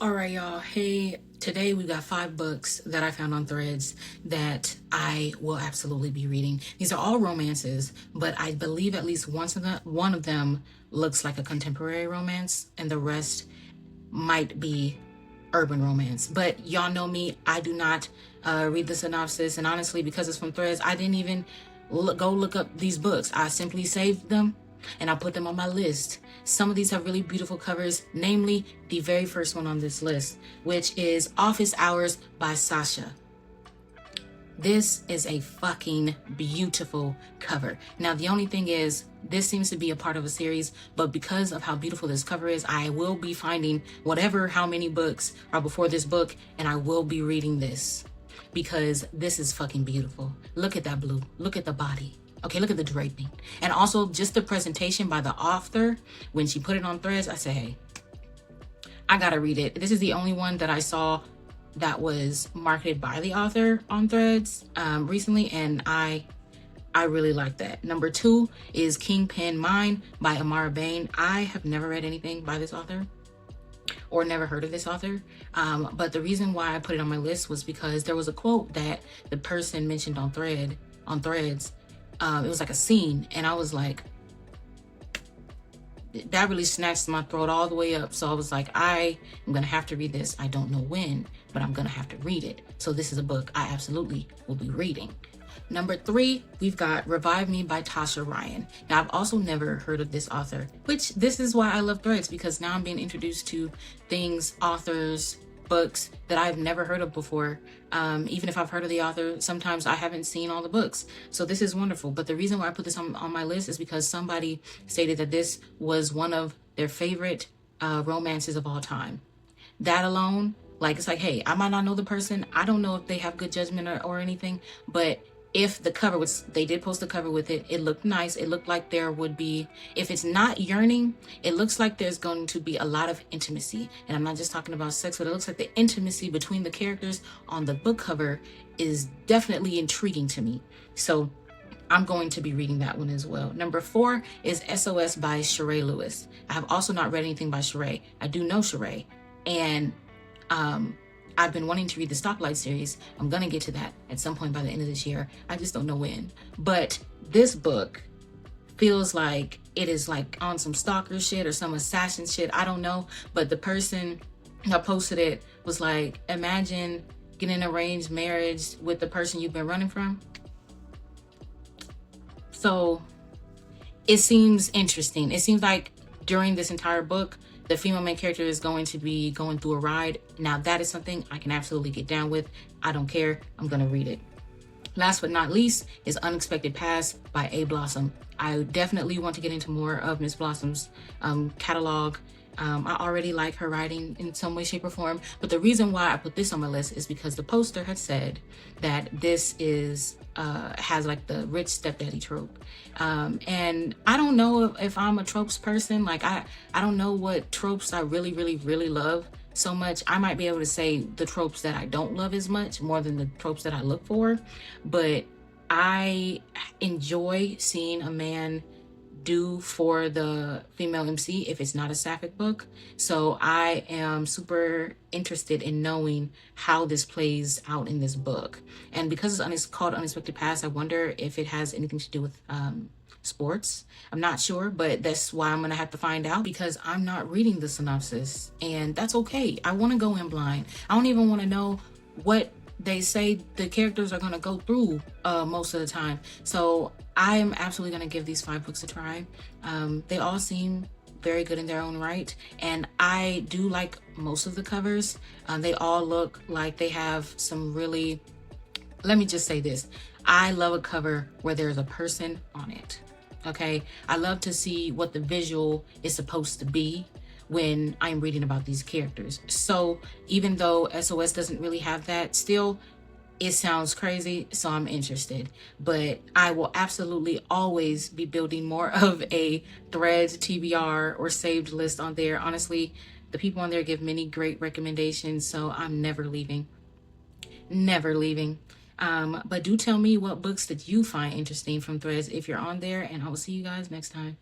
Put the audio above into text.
All right, y'all. Hey, today we got 5 books that I found on Threads that I will absolutely be reading. These are all romances, but I believe at least one of them looks like a contemporary romance, and the rest might be urban romance. But y'all know me, I do not read the synopsis, and honestly, because it's from Threads, I didn't even go look up these books. I simply saved them and I put them on my list. Some of these have really beautiful covers, namely the very first one on this list, which is Office Hours by Sasha. This is a fucking beautiful cover. Now, the only thing is, this seems to be a part of a series, but because of how beautiful this cover is, I will be finding how many books are before this book, and I will be reading this because this is fucking beautiful. Look at that blue. Look at the body. Okay, look at the draping. And also just the presentation by the author. When she put it on Threads, I said, hey, I gotta read it. This is the only one that I saw that was marketed by the author on Threads recently, and I really like that. Number 2 is Kingpin Mine by Amara Bain. I have never read anything by this author or never heard of this author, but the reason why I put it on my list was because there was a quote that the person mentioned on Threads. It was like a scene, and I was like, that really snatched my throat all the way up. So I was like, I am gonna have to read this. I don't know when, but I'm gonna have to read it. So this is a book I absolutely will be reading. Number 3, we've got Revive Me by Tasha Ryan. Now, I've also never heard of this author, which this is why I love Threads, because now I'm being introduced to things, authors, books that I've never heard of before. Even if I've heard of the author, sometimes I haven't seen all the books. So this is wonderful. But the reason why I put this on my list is because somebody stated that this was one of their favorite romances of all time. That alone, like, it's like, hey, I might not know the person. I don't know if they have good judgment or anything, but if the cover was, they did post the cover with it, it looked nice. It looked like there would be, if it's not yearning, it looks like there's going to be a lot of intimacy. And I'm not just talking about sex, but it looks like the intimacy between the characters on the book cover is definitely intriguing to me. So I'm going to be reading that one as well. Number 4 is SOS by Sheree Lewis. I have also not read anything by Sheree. I do know Sheree, and I've been wanting to read the Stoplight series. I'm gonna get to that at some point by the end of this year. I just don't know when. But this book feels like it is like on some stalker shit or some assassin shit. I don't know. But the person that posted it was like, imagine getting an arranged marriage with the person you've been running from. So it seems interesting. It seems like during this entire book, the female main character is going to be going through a ride. Now, that is something I can absolutely get down with. I don't care. I'm going to read it. Last but not least is Unexpected Pass by A. Blossom. I definitely want to get into more of Miss Blossom's catalog. I already like her writing in some way, shape, or form. But the reason why I put this on my list is because the poster had said that this is has like the rich stepdaddy trope. And I don't know if I'm a tropes person. Like, I don't know what tropes I really, really, really love so much. I might be able to say the tropes that I don't love as much more than the tropes that I look for. But I enjoy seeing a man do for the female MC if it's not a sapphic book. So I am super interested in knowing how this plays out in this book. And because it's called Unexpected Pass, I wonder if it has anything to do with sports. I'm not sure, but that's why I'm gonna have to find out, because I'm not reading the synopsis, and that's okay. I want to go in blind. I don't even want to know what they say the characters are going to go through most of the time. So I am absolutely going to give these 5 books a try. They all seem very good in their own right, and I do like most of the covers. They all look like they have some really, let me just say this, I love a cover where there's a person on it. Okay, I love to see what the visual is supposed to be when I'm reading about these characters. So even though SOS doesn't really have that, still it sounds crazy, so I'm interested. But I will absolutely always be building more of a Threads TBR or saved list on there. Honestly, the people on there give many great recommendations, so I'm never leaving. But do tell me what books that you find interesting from Threads if you're on there, and I will see you guys next time.